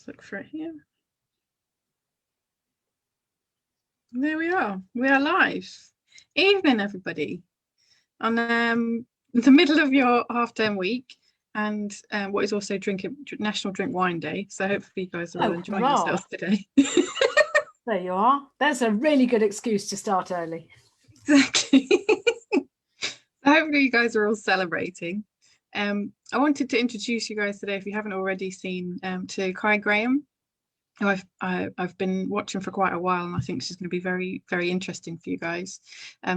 just look for it here. There we are. We are live. Evening, everybody. On the middle of your half-term week, and what is also National Drink Wine Day. So hopefully you guys are all enjoying yourselves today. There you are. That's a really good excuse to start early. Exactly. Hopefully you guys are all celebrating. I wanted to introduce you guys today, if you haven't already seen, to Cai Graham, who I've been watching for quite a while, and I think she's going to be very, very interesting for you guys.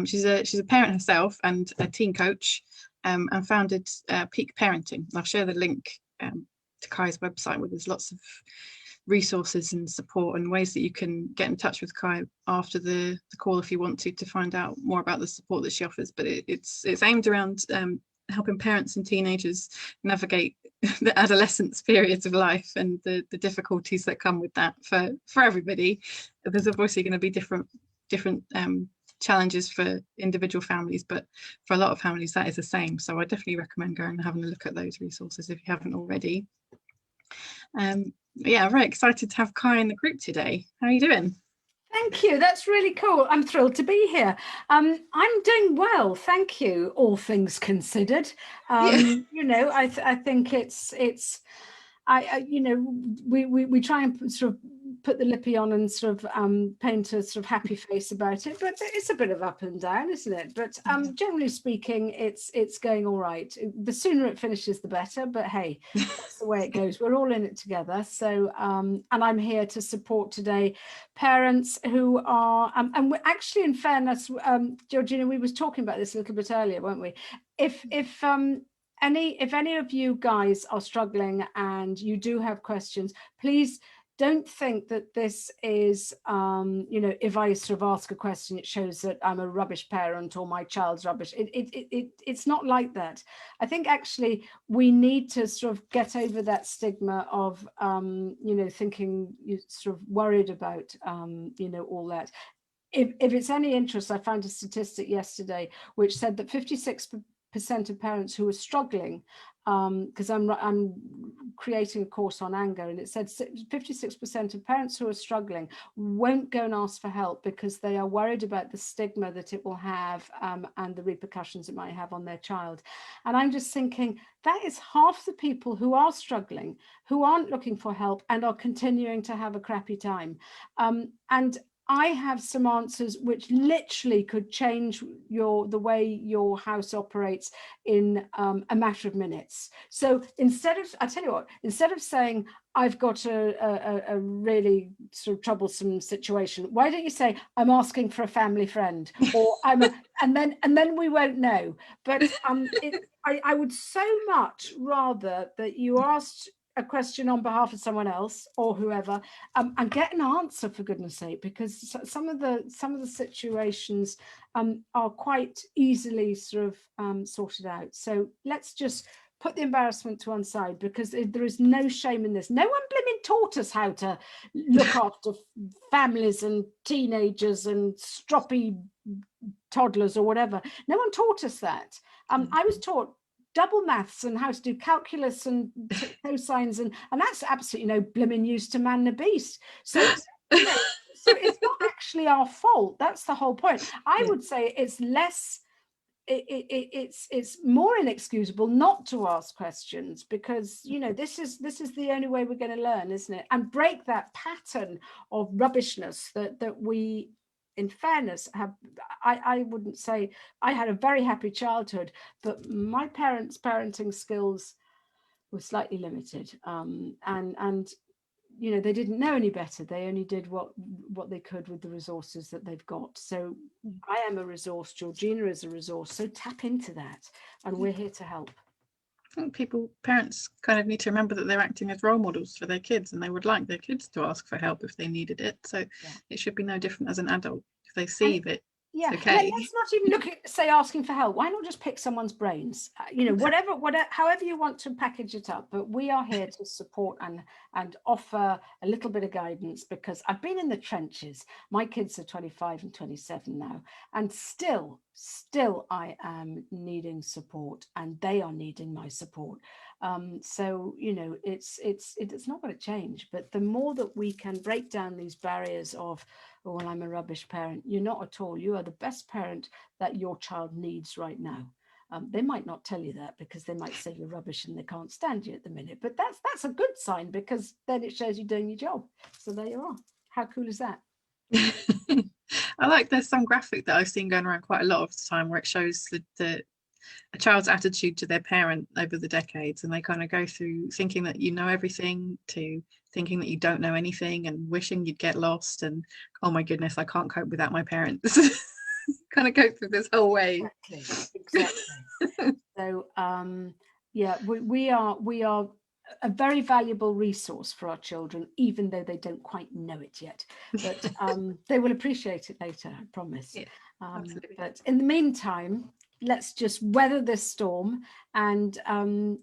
She's a parent herself and a teen coach, and founded Peak Parenting. I'll share the link to Cai's website, where there's lots of resources and support and ways that you can get in touch with Cai after the call if you want to find out more about the support that she offers. But it's aimed around helping parents and teenagers navigate the adolescence periods of life and the difficulties that come with that for everybody. There's obviously going to be different challenges for individual families, but for a lot of families that is the same. So I definitely recommend going and having a look at those resources if you haven't already. Yeah, very excited to have Cai in the group today. How are you doing? Thank you. That's really cool. I'm thrilled to be here. I'm doing well, thank you. All things considered, you know, I think it's you know, we try and sort of put the lippy on and sort of paint a sort of happy face about it, but it's a bit of up and down, isn't it? But generally speaking, it's going all right. The sooner it finishes, the better. But hey, that's the way it goes. We're all in it together. So and I'm here to support today parents who are and we're actually, in fairness, Georgina, we was talking about this a little bit earlier, weren't we? If any of you guys are struggling and you do have questions, please don't think that this is, you know, if I sort of ask a question, it shows that I'm a rubbish parent or my child's rubbish. It's not like that. I think actually we need to sort of get over that stigma of, you know, thinking you're sort of worried about, you know, all that. If it's any interest, I found a statistic yesterday which said that 56% of parents who are struggling, because I'm creating a course on anger, and it said 56% of parents who are struggling won't go and ask for help because they are worried about the stigma that it will have and the repercussions it might have on their child. And I'm just thinking that is half the people who are struggling, who aren't looking for help and are continuing to have a crappy time. And I have some answers which literally could change the way your house operates in a matter of minutes. So instead of saying I've got a really sort of troublesome situation, why don't you say I'm asking for a family friend, or and then we won't know. But I would so much rather that you asked a question on behalf of someone else or whoever, and get an answer, for goodness sake, because some of the situations are quite easily sort of sorted out. So let's just put the embarrassment to one side, because there is no shame in this. No one blimmin' taught us how to look after families and teenagers and stroppy toddlers or whatever. No one taught us that. I was taught double maths and how to do calculus and cosines, and that's absolutely no blimmin' use to man the beast. So, you know, so it's not actually our fault. That's the whole point. I would say it's less. It's more inexcusable not to ask questions, because, you know, this is the only way we're going to learn, isn't it? And break that pattern of rubbishness that we, in fairness, I wouldn't say I had a very happy childhood, but my parents' parenting skills were slightly limited, and you know, they didn't know any better. They only did what they could with the resources that they've got. So I am a resource. Georgina is a resource. So tap into that, and we're here to help. I think parents kind of need to remember that they're acting as role models for their kids, and they would like their kids to ask for help if they needed it. So it should be no different as an adult if they see that. Yeah, It's okay. let's not even look at, say, asking for help. Why not just pick someone's brains? Whatever, however you want to package it up. But we are here to support and offer a little bit of guidance, because I've been in the trenches. My kids are 25 and 27 now, and still I am needing support, and they are needing my support. So it's not going to change. But the more that we can break down these barriers of, oh, well, I'm a rubbish parent. You're not at all. You are the best parent that your child needs right now. They might not tell you that, because they might say you're rubbish and they can't stand you at the minute. But that's a good sign, because then it shows you're doing your job. So there you are. How cool is that? I like, there's some graphic that I've seen going around quite a lot of the time where it shows a child's attitude to their parent over the decades, and they kind of go through thinking that you know everything to thinking that you don't know anything and wishing you'd get lost and, oh my goodness, I can't cope without my parents. Kind of go through this whole way. Exactly. So yeah, we are a very valuable resource for our children, even though they don't quite know it yet. But they will appreciate it later, I promise. Yeah, but in the meantime, let's just weather this storm, and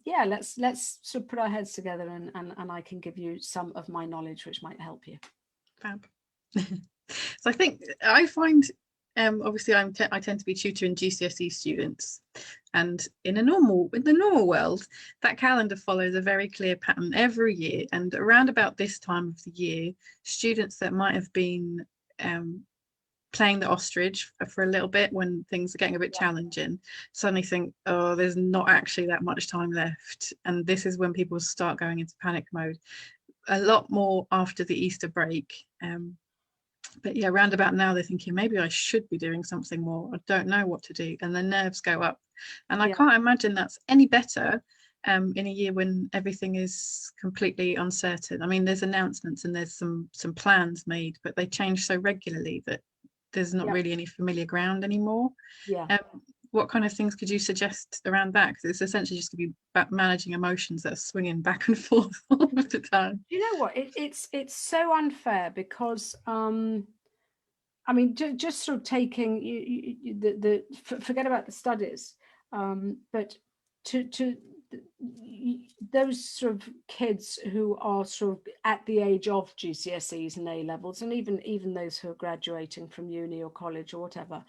yeah, let's sort of put our heads together, and I can give you some of my knowledge which might help you. Fab. So I think I find, obviously I tend to be tutoring GCSE students, and in the normal world, that calendar follows a very clear pattern every year. And around about this time of the year, students that might have been playing the ostrich for a little bit when things are getting a bit challenging suddenly think, oh, there's not actually that much time left, and this is when people start going into panic mode a lot more after the Easter break. But yeah, round about now they're thinking, maybe I should be doing something more, I don't know what to do, and their nerves go up. And I can't imagine that's any better in a year when everything is completely uncertain. I mean, there's announcements and there's some plans made, but they change so regularly that there's not really any familiar ground anymore. What kind of things could you suggest around that? Because it's essentially just going to be about managing emotions that are swinging back and forth all of the time. You know what? It's so unfair, because I mean, just sort of taking forget about the studies, but to those sort of kids who are sort of at the age of GCSEs and A levels, and even those who are graduating from uni or college or whatever,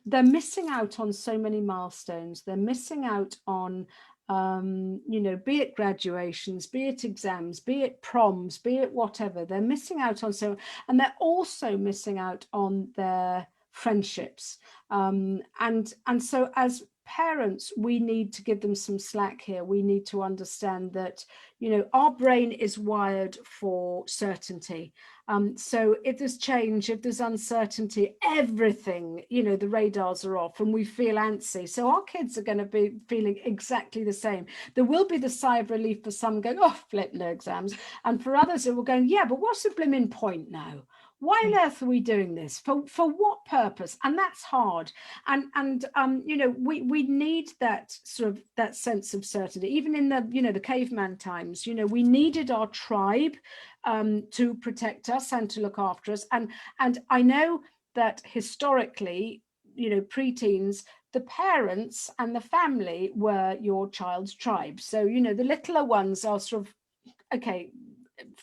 they're missing out on so many milestones. They're missing out on be it graduations, be it exams, be it proms, be it whatever. They're missing out on so, and they're also missing out on their friendships. And so as parents, we need to give them some slack here. We need to understand that, our brain is wired for certainty. So if there's change, if there's uncertainty, everything, the radars are off and we feel antsy. So our kids are going to be feeling exactly the same. There will be the sigh of relief for some going, oh, flip, no exams. And for others, it will go, yeah, but what's the blimmin' point now? Why on earth are we doing this? For what purpose? And that's hard. And we need that sort of that sense of certainty. Even in the caveman times, we needed our tribe to protect us and to look after us. And I know that historically, preteens, the parents and the family were your child's tribe. So, the littler ones are sort of, okay,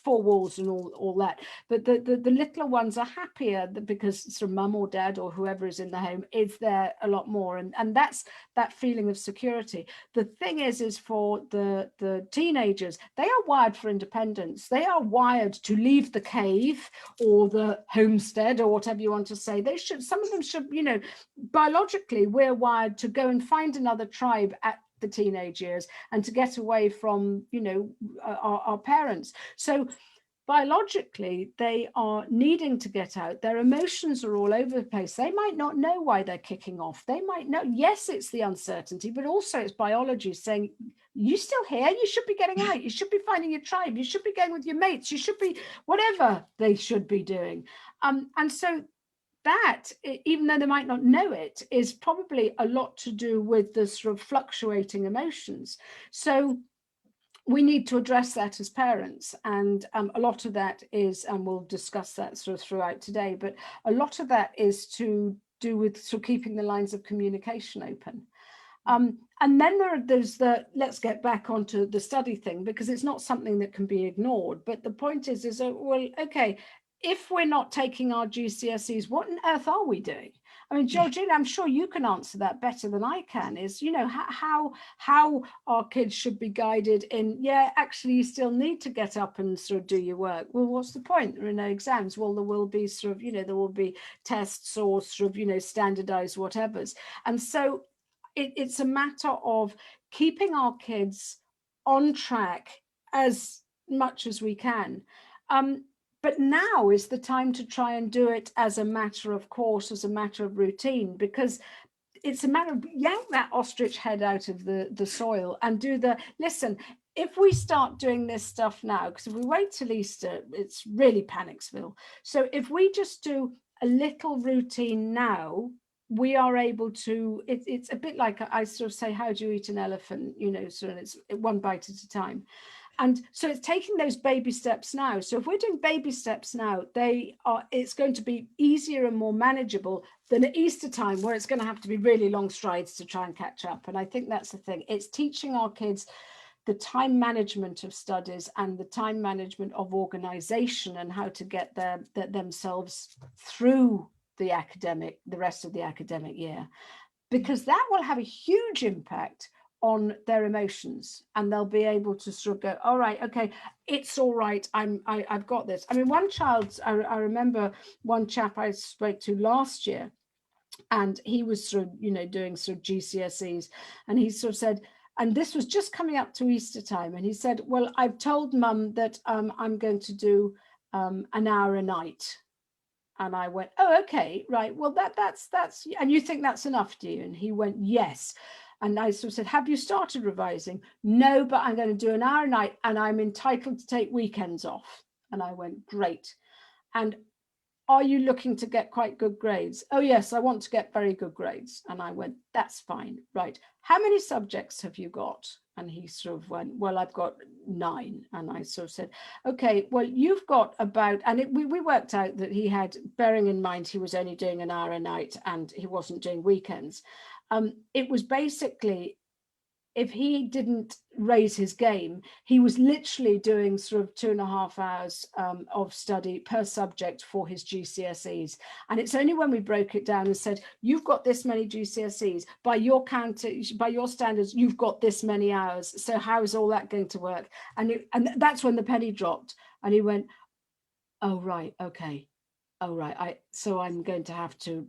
four walls and all that, but the littler ones are happier because sort of mum or dad or whoever is in the home is there a lot more, and that's that feeling of security. The thing is for the teenagers, they are wired for independence. They are wired to leave the cave or the homestead or whatever you want to say. Some of them should, biologically we're wired to go and find another tribe at the teenage years and to get away from our parents. So biologically they are needing to get out. Their emotions are all over the place. They might not know why they're kicking off. They might know, yes, it's the uncertainty, but also it's biology saying, you still here, you should be getting out, you should be finding your tribe, you should be going with your mates, you should be whatever they should be doing. And so that, even though they might not know it, is probably a lot to do with the sort of fluctuating emotions. So we need to address that as parents, and a lot of that is, and we'll discuss that sort of throughout today, but a lot of that is to do with sort of keeping the lines of communication open. And then there's let's get back onto the study thing, because it's not something that can be ignored. But the point is well, okay, if we're not taking our GCSEs, what on earth are we doing? I mean, Georgina, I'm sure you can answer that better than I can, is, you know, how our kids should be guided in, yeah, actually, you still need to get up and sort of do your work. Well, what's the point? There are no exams. Well, there will be sort of, you know, there will be tests or sort of, you know, standardized whatevers. And so it's a matter of keeping our kids on track as much as we can. But now is the time to try and do it as a matter of course, as a matter of routine, because it's a matter of yank that ostrich head out of the soil and do listen, if we start doing this stuff now, because if we wait till Easter, it's really Panicsville. So if we just do a little routine now, we are able to, it's a bit like I sort of say, how do you eat an elephant? You know, so it's one bite at a time. And so it's taking those baby steps now. So if we're doing baby steps now, it's going to be easier and more manageable than at Easter time, where it's going to have to be really long strides to try and catch up. And I think that's the thing. It's teaching our kids the time management of studies and the time management of organization, and how to get themselves through the rest of the academic year, because that will have a huge impact on their emotions, and they'll be able to sort of go, all right, okay, it's all right, I've got this. I mean, one child, I remember one chap I spoke to last year, and he was sort of, you know, doing sort of GCSEs, and he sort of said, and this was just coming up to Easter time, and he said, well, I've told mum that I'm going to do an hour a night. And I went, oh, okay, right. Well, that's, and you think that's enough, do you? And he went, yes. And I sort of said, have you started revising? No, but I'm going to do an hour a night, and I'm entitled to take weekends off. And I went, great. And are you looking to get quite good grades? Oh, yes, I want to get very good grades. And I went, that's fine. Right. How many subjects have you got? And he sort of went, well, I've got 9. And I sort of said, okay, well, you've got about, and we worked out that he had, bearing in mind he was only doing an hour a night and he wasn't doing weekends. It was basically, if he didn't raise his game, he was literally doing sort of 2.5 hours of study per subject for his GCSEs. And it's only when we broke it down and said, you've got this many GCSEs, by your count, by your standards, you've got this many hours. So how is all that going to work? And that's when the penny dropped. And he went, oh, right, okay. Oh, right. So I'm going to have to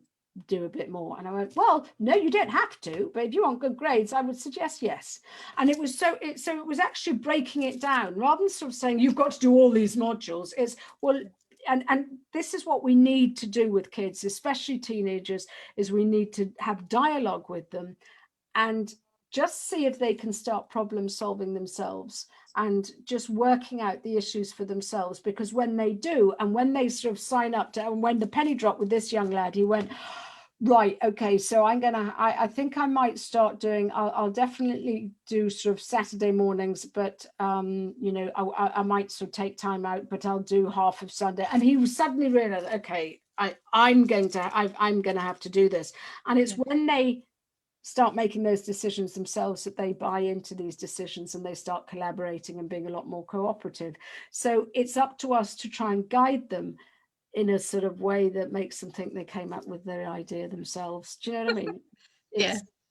do a bit more. And I went, well, no, you don't have to, but if you want good grades, I would suggest yes. And it was so it was actually breaking it down, rather than sort of saying you've got to do all these modules. It's, well, and this is what we need to do with kids, especially teenagers, is we need to have dialogue with them and just see if they can start problem solving themselves and just working out the issues for themselves. Because when they do, and when they sort of sign up to, and when the penny dropped with this young lad, he went, right, okay, so I think I might start doing, I'll definitely do sort of Saturday mornings, but you know, I might sort of take time out, but I'll do half of Sunday. And he was suddenly realized, okay, I'm going to have to do this. And it's when they start making those decisions themselves that they buy into these decisions, and they start collaborating and being a lot more cooperative. So it's up to us to try and guide them in a sort of way that makes them think they came up with their idea themselves. Do you know what I mean?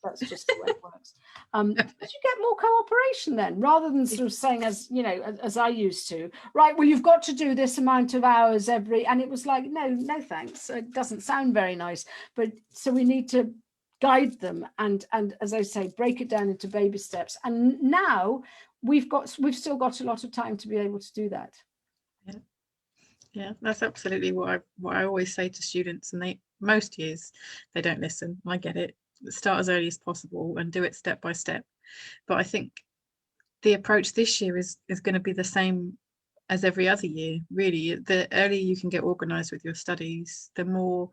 That's just the way it works. But you get more cooperation then, rather than sort of saying, as you know, as I used to, right, well, you've got to do this amount of hours every, and it was like, no thanks, it doesn't sound very nice. But so we need to guide them and as I say, break it down into baby steps. And now we've still got a lot of time to be able to do that. Yeah, that's absolutely what I always say to students, and most years they don't listen. I get it. Start as early as possible and do it step by step. But I think the approach this year is going to be the same as every other year, really. The earlier you can get organized with your studies, the more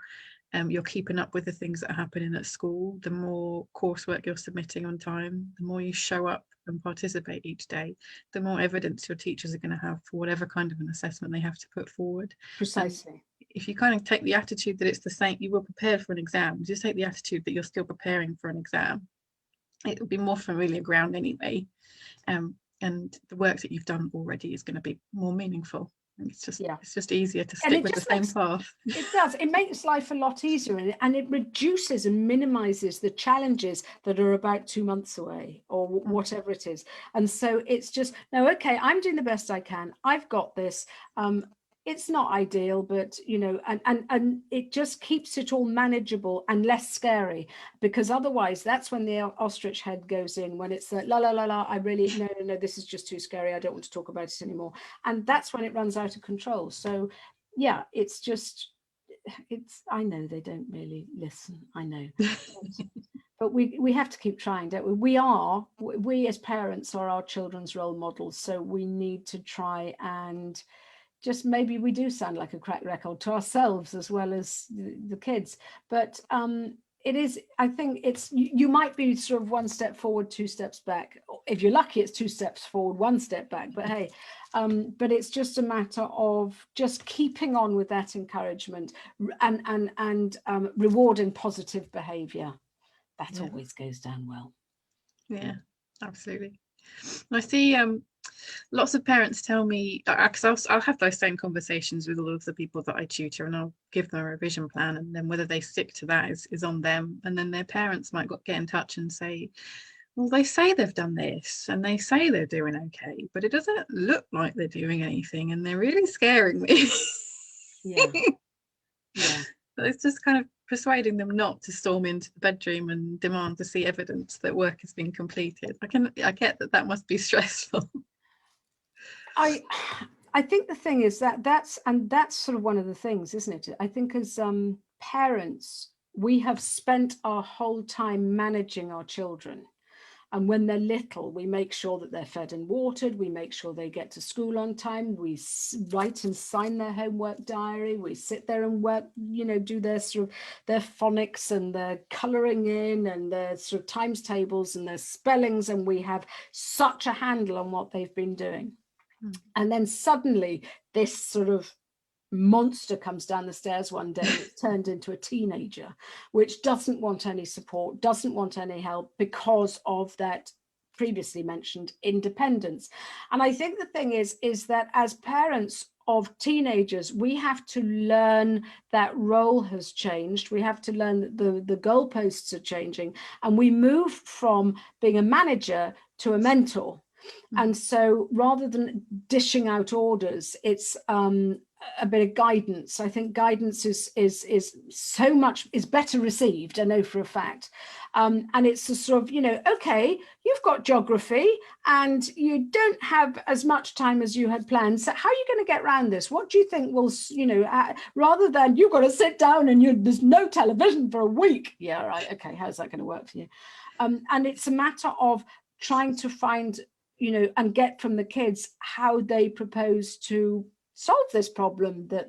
you're keeping up with the things that are happening at school, the more coursework you're submitting on time, the more you show up and participate each day, the more evidence your teachers are going to have for whatever kind of an assessment they have to put forward. Precisely. if you kind of take the attitude that it's the same, you were prepared for an exam, just take the attitude that you're still preparing for an exam, it will be more familiar ground anyway. And the work that you've done already is going to be more meaningful. It's just easier to stick with the same path. It does. It makes life a lot easier, and it reduces and minimizes the challenges that are about 2 months away or whatever it is. And so it's just, no, okay, I'm doing the best I can. I've got this. It's not ideal, but you know, and it just keeps it all manageable and less scary, because otherwise that's when the ostrich head goes in, when it's like, la la la la, I really, no, this is just too scary, I don't want to talk about it anymore. And that's when it runs out of control. So yeah, it's just, I know they don't really listen, I know. But we have to keep trying, don't we? We as parents are our children's role models, so we need to try and just, maybe we do sound like a cracked record to ourselves as well as the kids, but it is, I think it's, you might be sort of 1 step forward, 2 steps back. If you're lucky, it's 2 steps forward, 1 step back, but hey, but it's just a matter of just keeping on with that encouragement and rewarding positive behavior. That always goes down well. Yeah, absolutely. I see lots of parents tell me, because I'll have those same conversations with all of the people that I tutor, and I'll give them a revision plan, and then whether they stick to that is on them. And then their parents might get in touch and say, well, they say they've done this and they say they're doing okay, but it doesn't look like they're doing anything, and they're really scaring me. Yeah. So it's just kind of persuading them not to storm into the bedroom and demand to see evidence that work has been completed. I get that must be stressful. I think the thing is that's sort of one of the things, isn't it? I think as parents, we have spent our whole time managing our children. And when they're little, we make sure that they're fed and watered. We make sure they get to school on time. We write and sign their homework diary. We sit there and work, do their sort of their phonics and their colouring in and their sort of times tables and their spellings. And we have such a handle on what they've been doing. And then suddenly this sort of monster comes down the stairs one day, it's turned into a teenager, which doesn't want any support, doesn't want any help because of that previously mentioned independence. And I think the thing is that as parents of teenagers, we have to learn that role has changed. We have to learn that the goalposts are changing, and we move from being a manager to a mentor. And so rather than dishing out orders, it's a bit of guidance. I think guidance is so much is better received, I know for a fact. And it's a sort of, okay, you've got geography and you don't have as much time as you had planned. So how are you going to get around this? What do you think will, rather than you've got to sit down and there's no television for a week. Yeah, right. Okay. How's that going to work for you? And it's a matter of trying to find, and get from the kids how they propose to solve this problem that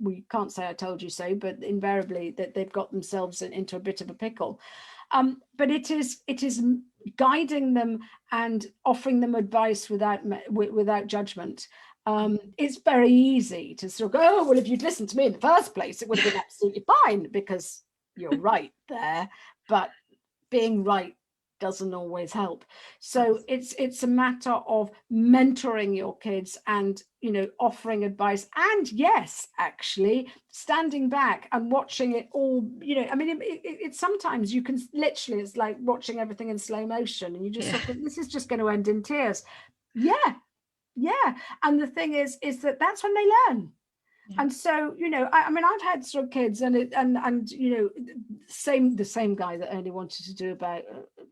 we can't say I told you so, but invariably that they've got themselves into a bit of a pickle. But it is guiding them and offering them advice without judgment. It's very easy to sort of go, oh, well, if you'd listened to me in the first place, it would have been absolutely fine, because you're right there. But being right doesn't always help. So it's a matter of mentoring your kids and offering advice, and yes, actually standing back and watching it all. It's sometimes you can literally, it's like watching everything in slow motion, and you just sort of, this is just going to end in tears. Yeah. And the thing is that that's when they learn. And so, I've had sort of kids and the same guy that only wanted to do about,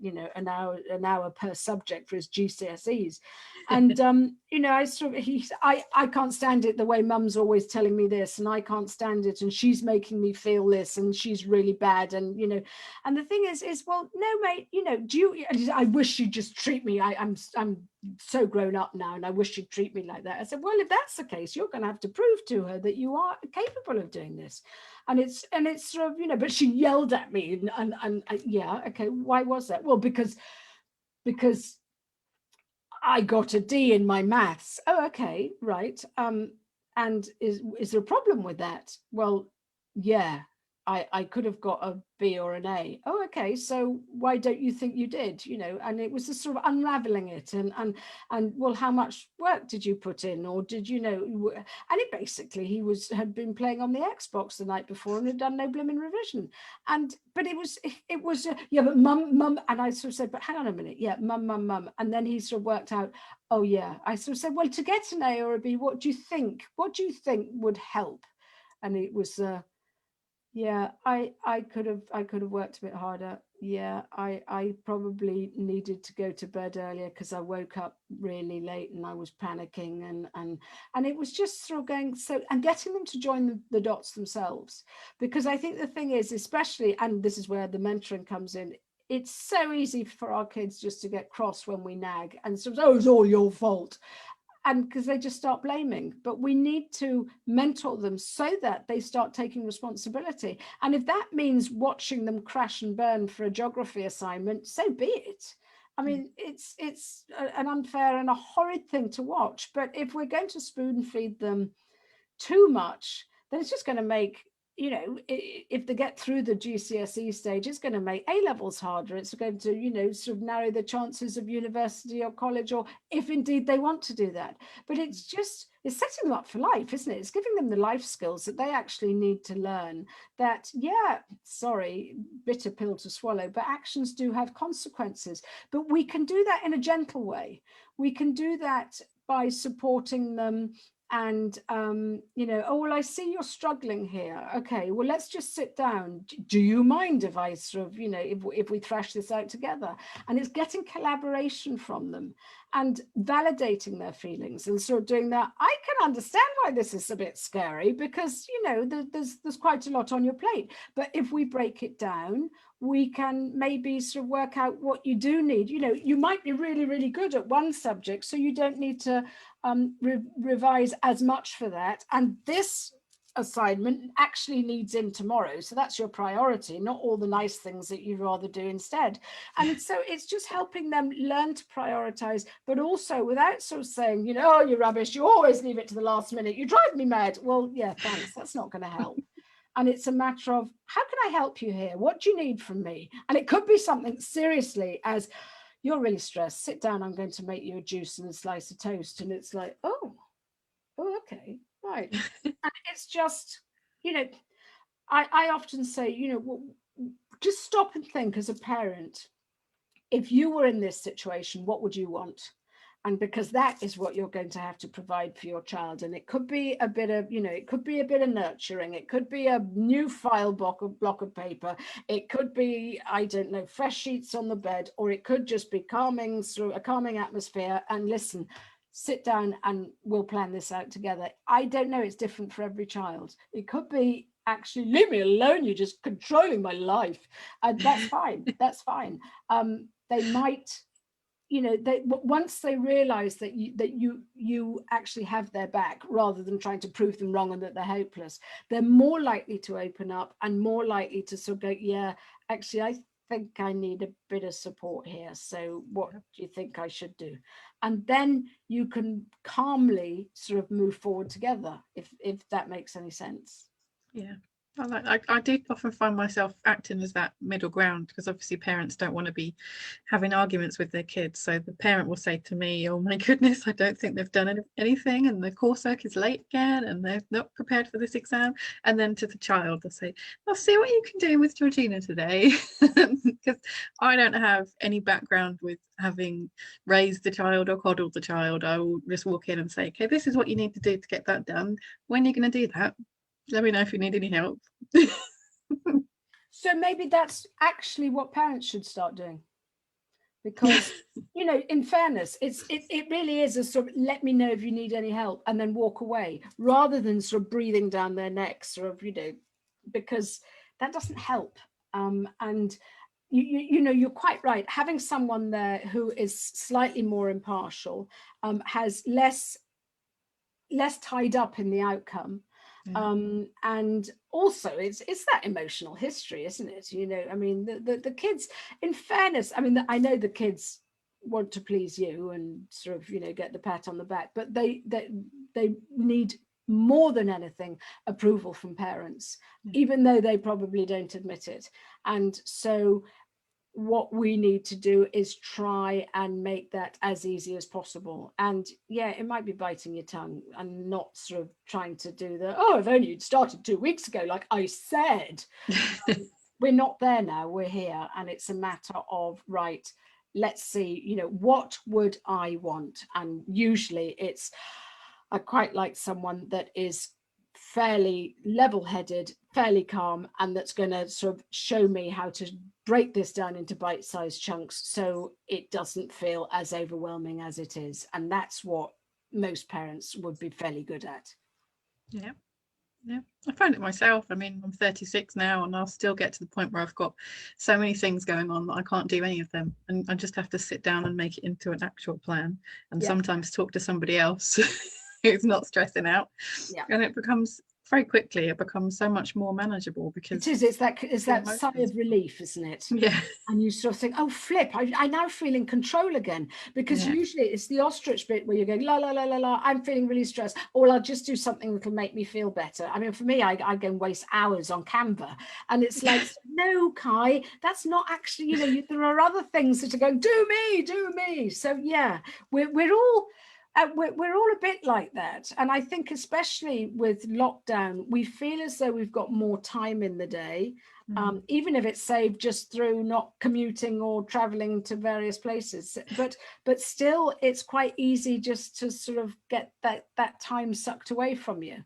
an hour per subject for his GCSEs. And, I can't stand it the way mum's always telling me this, and I can't stand it, and she's making me feel this, and she's really bad. And, and the thing is, well, no, mate, I wish you'd just treat me. I'm so grown up now, and I wish you'd treat me like that. I said, well, if that's the case, you're going to have to prove to her that you are capable of doing this. And it's sort of, but she yelled at me and yeah, okay, why was that? Well, because I got a D in my maths. Oh, okay, right. And is there a problem with that? Well, yeah, I could have got a B or an A. Oh, okay. So why don't you think you did? You know, and it was just sort of unraveling it, and well, how much work did you put in, or did you know? And it basically, had been playing on the Xbox the night before and had done no blooming revision. But it was yeah, but mum, and I sort of said, but hang on a minute, yeah, mum, and then he sort of worked out. Oh yeah, I sort of said, well, to get an A or a B, what do you think? What do you think would help? And it was. Yeah, I could have worked a bit harder. Yeah, I probably needed to go to bed earlier because I woke up really late and I was panicking, and it was just sort of going, so, and getting them to join the dots themselves, because I think the thing is, especially, and this is where the mentoring comes in, it's so easy for our kids just to get cross when we nag and sort of, oh, it's all your fault, and because they just start blaming. But we need to mentor them so that they start taking responsibility. And if that means watching them crash and burn for a geography assignment, so be it. I mean, it's an unfair and a horrid thing to watch. But if we're going to spoon feed them too much, then it's just going to make, you know, if they get through the GCSE stage, it's going to make A levels harder. It's going to, you know, sort of narrow the chances of university or college, or if indeed they want to do that. But it's setting them up for life, isn't it? It's giving them the life skills that they actually need to learn, that, yeah, sorry, bitter pill to swallow, but actions do have consequences. But we can do that in a gentle way. We can do that by supporting them. And you know, oh, well, I see you're struggling here. Okay, well, let's just sit down. Do you mind if I sort of, you know, if we thrash this out together? And it's getting collaboration from them and validating their feelings and sort of doing that. I can understand why this is a bit scary, because, you know, there's quite a lot on your plate. But if we break it down, we can maybe sort of work out what you do need. You know, you might be really, really good at one subject, so you don't need to revise as much for that. And this assignment actually needs in tomorrow, so that's your priority, not all the nice things that you'd rather do instead. And so it's just helping them learn to prioritize, but also without sort of saying, you know, oh, you're rubbish, you always leave it to the last minute, you drive me mad. Well, yeah, thanks, that's not going to help. And it's a matter of, how can I help you here? What do you need from me? And it could be something seriously as, you're really stressed, sit down, I'm going to make you a juice and a slice of toast. And it's like, oh, okay, right. And it's just, you know, I often say, you know, just stop and think as a parent, if you were in this situation, what would you want? And because that is what you're going to have to provide for your child. And it could be a bit of, you know, it could be a bit of nurturing. It could be a new file block of paper. It could be, I don't know, fresh sheets on the bed, or it could just be calming through a calming atmosphere. And listen, sit down and we'll plan this out together. I don't know. It's different for every child. It could be, actually, leave me alone. You're just controlling my life. That's fine. That's fine. They might, you know, once they realize that you actually have their back, rather than trying to prove them wrong and that they're hopeless, they're more likely to open up and more likely to sort of go, yeah, actually, I think I need a bit of support here. So what do you think I should do? And then you can calmly sort of move forward together, if that makes any sense. Yeah. I do often find myself acting as that middle ground, because obviously parents don't want to be having arguments with their kids. So the parent will say to me, oh my goodness, I don't think they've done anything, and the coursework is late again, and they're not prepared for this exam. And then to the child, they'll say, I'll see what you can do with Georgina today. Because I don't have any background with having raised the child or coddled the child. I will just walk in and say, okay, this is what you need to do to get that done. When are you going to do that? Let me know if you need any help. So maybe that's actually what parents should start doing. Because, you know, in fairness, it really is a sort of, let me know if you need any help, and then walk away, rather than sort of breathing down their necks, sort of, you know, because that doesn't help. And you know, you're quite right. Having someone there who is slightly more impartial, has less tied up in the outcome. And also it's that emotional history, isn't it? You know, I mean, the kids, in fairness, I mean, I know the kids want to please you and sort of, you know, get the pat on the back, but they need more than anything, approval from parents, even though they probably don't admit it. And so what we need to do is try and make that as easy as possible. And yeah, it might be biting your tongue and not sort of trying to do the, oh, if only you'd started 2 weeks ago, like I said. We're not there now, we're here. And it's a matter of, right, let's see, you know, what would I want? And usually it's, I quite like someone that is fairly level-headed, fairly calm, and that's going to sort of show me how to break this down into bite-sized chunks so it doesn't feel as overwhelming as it is. And that's what most parents would be fairly good at. Yeah. Yeah, I find it myself. I mean, I'm 36 now, and I'll still get to the point where I've got so many things going on that I can't do any of them, and I just have to sit down and make it into an actual plan, and sometimes talk to somebody else who's not stressing out, and it becomes very quickly, it becomes so much more manageable, because it's that sigh of relief, isn't it? Yeah. And you sort of think, oh flip, I now feel in control again, because usually it's the ostrich bit where you're going la la la la la, I'm feeling really stressed, or I'll just do something that'll make me feel better. I mean, for me, I go and waste hours on Canva, and it's like, no, Kai, that's not actually, you know, there are other things that are going, do me. So yeah, we're all a bit like that. And I think especially with lockdown, we feel as though we've got more time in the day, even if it's saved just through not commuting or traveling to various places. But still, it's quite easy just to sort of get that time sucked away from you.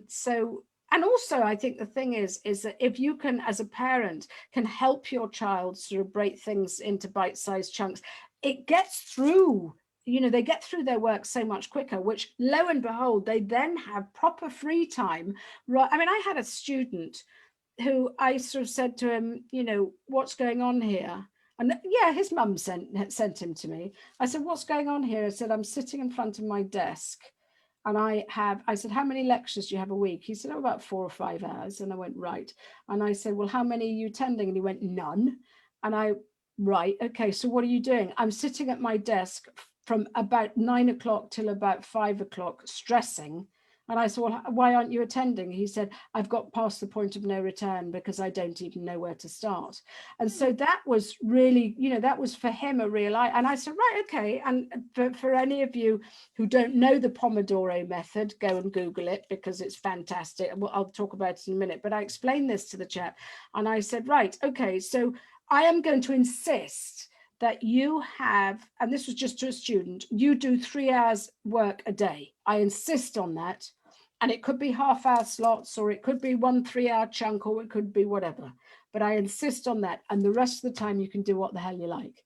So, and also, I think the thing is that if you can, as a parent, can help your child sort of break things into bite-sized chunks, it gets through. You know, they get through their work so much quicker, which lo and behold, they then have proper free time. Right. I mean, I had a student who I sort of said to him, you know, what's going on here? And yeah, his mum sent him to me. I said, what's going on here? I said, I'm sitting in front of my desk and I said, how many lectures do you have a week? He said, oh, about 4 or 5 hours. And I went, right. And I said, well, how many are you attending? And he went, none. And right, okay, so what are you doing? I'm sitting at my desk from about 9 o'clock till about 5 o'clock stressing. And I said, well, why aren't you attending? He said, I've got past the point of no return because I don't even know where to start. And so that was really, you know, that was for him a real and I said, right, okay. And for any of you who don't know the Pomodoro method, go and Google it because it's fantastic. I'll talk about it in a minute, but I explained this to the chap and I said, right, okay, so I am going to insist that you have, and this was just to a student, you do 3 hours work a day. I insist on that. And it could be half-hour slots, or it could be 1 3-hour chunk, or it could be whatever. But I insist on that. And the rest of the time you can do what the hell you like.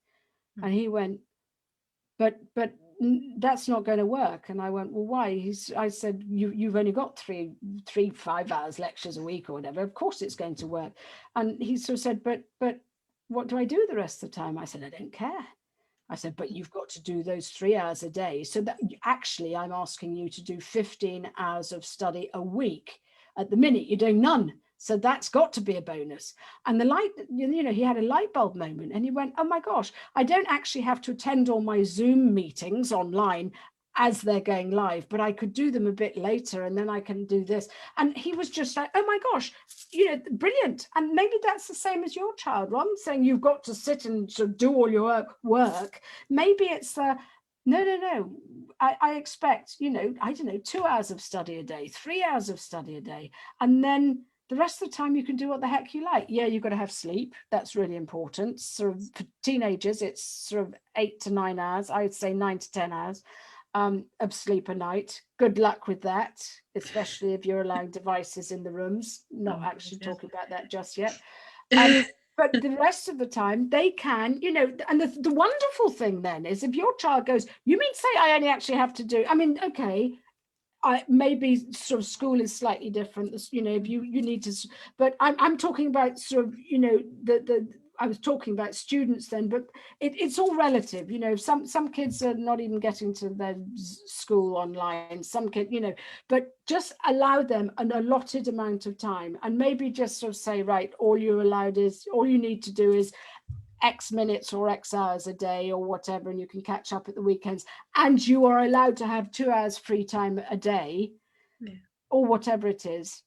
And he went, but that's not going to work. And I went, well, why? I said, you've only got three 5 hours lectures a week or whatever. Of course it's going to work. And he sort of said, but what do I do the rest of the time? I said, I don't care. I said, but you've got to do those 3 hours a day. So that actually I'm asking you to do 15 hours of study a week. At the minute, you're doing none. So that's got to be a bonus. And the light, you know, he had a light bulb moment and he went, oh my gosh, I don't actually have to attend all my Zoom meetings online as they're going live, but I could do them a bit later and then I can do this. And he was just like, oh my gosh, you know, brilliant. And maybe that's the same as your child. Rather than saying you've got to sit and sort of do all your work, maybe it's no. I expect, you know, I don't know, 2 hours of study a day, 3 hours of study a day. And then the rest of the time you can do what the heck you like. Yeah, you've got to have sleep. That's really important. Sort of for teenagers, it's sort of 8 to 9 hours. I would say 9 to 10 hours. Of sleep a night. Good luck with that, especially if you're allowing devices in the rooms. Not actually talking about that just yet. But the rest of the time they can, you know, and the wonderful thing then is if your child goes, you mean say I only actually have to do, I mean, okay, maybe sort of school is slightly different, you know, if you need to, but I'm talking about sort of, you know, I was talking about students then, but it's all relative, you know. Some kids are not even getting to their school online, some kids, you know, but just allow them an allotted amount of time and maybe just sort of say, right, all you need to do is X minutes or X hours a day or whatever, and you can catch up at the weekends, and you are allowed to have 2 hours free time a day. or whatever it is,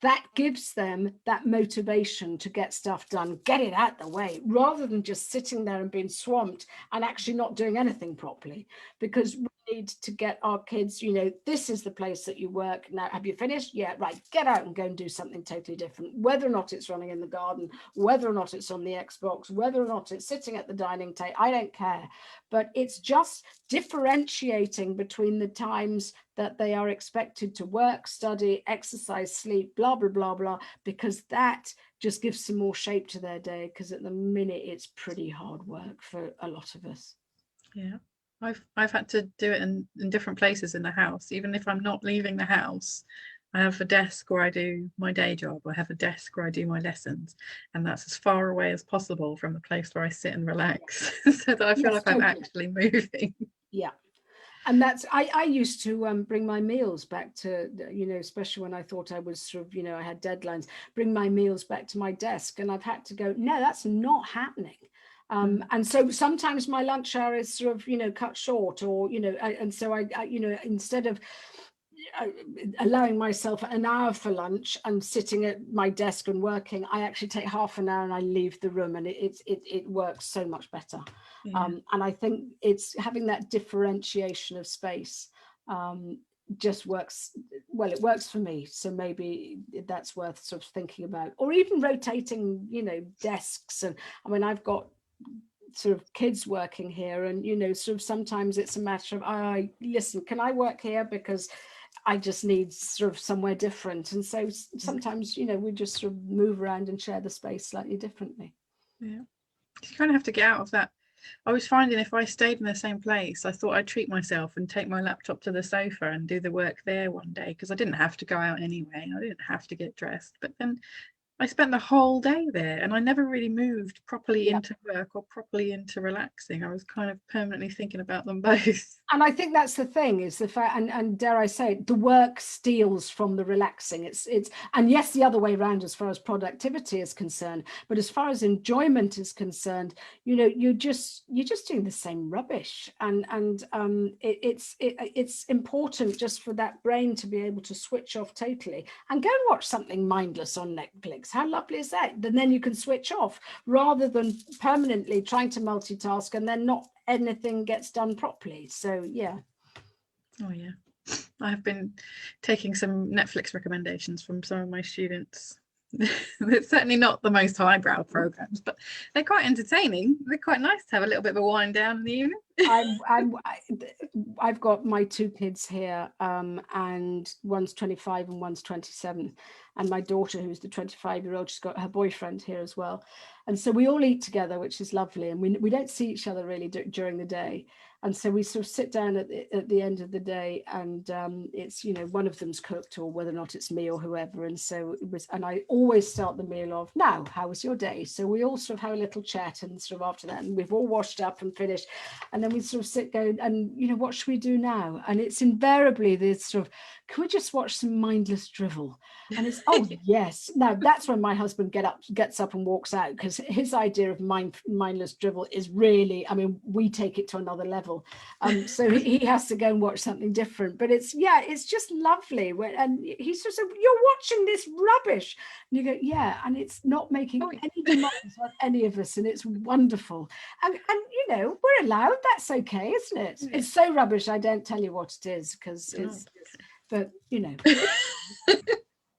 that gives them that motivation to get stuff done, get it out the way, rather than just sitting there and being swamped and actually not doing anything properly. Because we need to get our kids, this is the place that you work. Now, have you finished? Yeah, right. Get out and go and do something totally different. Whether or not it's running in the garden, whether or not it's on the Xbox, whether or not it's sitting at the dining table, I don't care. But it's just differentiating between the times that they are expected to work, study, exercise, sleep, blah, blah, blah, blah, because that just gives some more shape to their day, because at the minute it's pretty hard work for a lot of us. Yeah, I've had to do it in different places in the house. Even if I'm not leaving the house, I have a desk where I do my day job. I have a desk where I do my lessons, and that's as far away as possible from the place where I sit and relax, so that I feel like I'm actually moving. Yeah. And that's, I used to bring my meals back to, especially when I thought I was sort of, I had deadlines, bring my meals back to my desk. And I've had to go, no, that's not happening. And so sometimes my lunch hour is sort of, cut short, or, and so I instead of allowing myself an hour for lunch and sitting at my desk and working, I actually take half an hour and I leave the room, and it works so much better. And I think it's having that differentiation of space just works well. It works for me, so maybe that's worth sort of thinking about, or even rotating desks. And I mean, I've got sort of kids working here, and sort of sometimes it's a matter of, listen, can I work here, because I just need sort of somewhere different. And so sometimes we just sort of move around and share the space slightly differently. Yeah, you kind of have to get out of that. I was finding if I stayed in the same place, I thought I'd treat myself and take my laptop to the sofa and do the work there one day, because I didn't have to go out anyway. I didn't have to get dressed. But then I spent the whole day there, and I never really moved properly into work or properly into relaxing. I was kind of permanently thinking about them both. And I think that's the thing, is the fact, and dare I say it, the work steals from the relaxing. It's and yes, the other way around as far as productivity is concerned, but as far as enjoyment is concerned, you're just doing the same rubbish. And it's important just for that brain to be able to switch off totally and go and watch something mindless on Netflix. How lovely is that? And then you can switch off, rather than permanently trying to multitask and then not anything gets done properly. So yeah. Oh yeah, I've been taking some Netflix recommendations from some of my students. It's certainly not the most highbrow programs, but they're quite entertaining. They're quite nice to have a little bit of a wind down in the evening. I've got my two kids here, and one's 25 and one's 27, and my daughter, who's the 25-year-old, she's got her boyfriend here as well, and so we all eat together, which is lovely, and we don't see each other really during the day. And so we sort of sit down at the end of the day, and it's, one of them's cooked, or whether or not it's me or whoever. And so it was, and I always start the meal off, now, how was your day? So we all sort of have a little chat, and sort of after that, and we've all washed up and finished. And then we sort of sit going, and, what should we do now? And it's invariably this sort of, can we just watch some mindless drivel? And it's, oh, yes. Now, that's when my husband gets up and walks out, because his idea of mindless drivel is really, I mean, we take it to another level. So he has to go and watch something different. But it's just lovely. And he's just, you're watching this rubbish. And you go, yeah, and it's not making any demands on any of us. And it's wonderful. And we're allowed. That's okay, isn't it? Yeah. It's so rubbish, I don't tell you what it is, because it's, but That's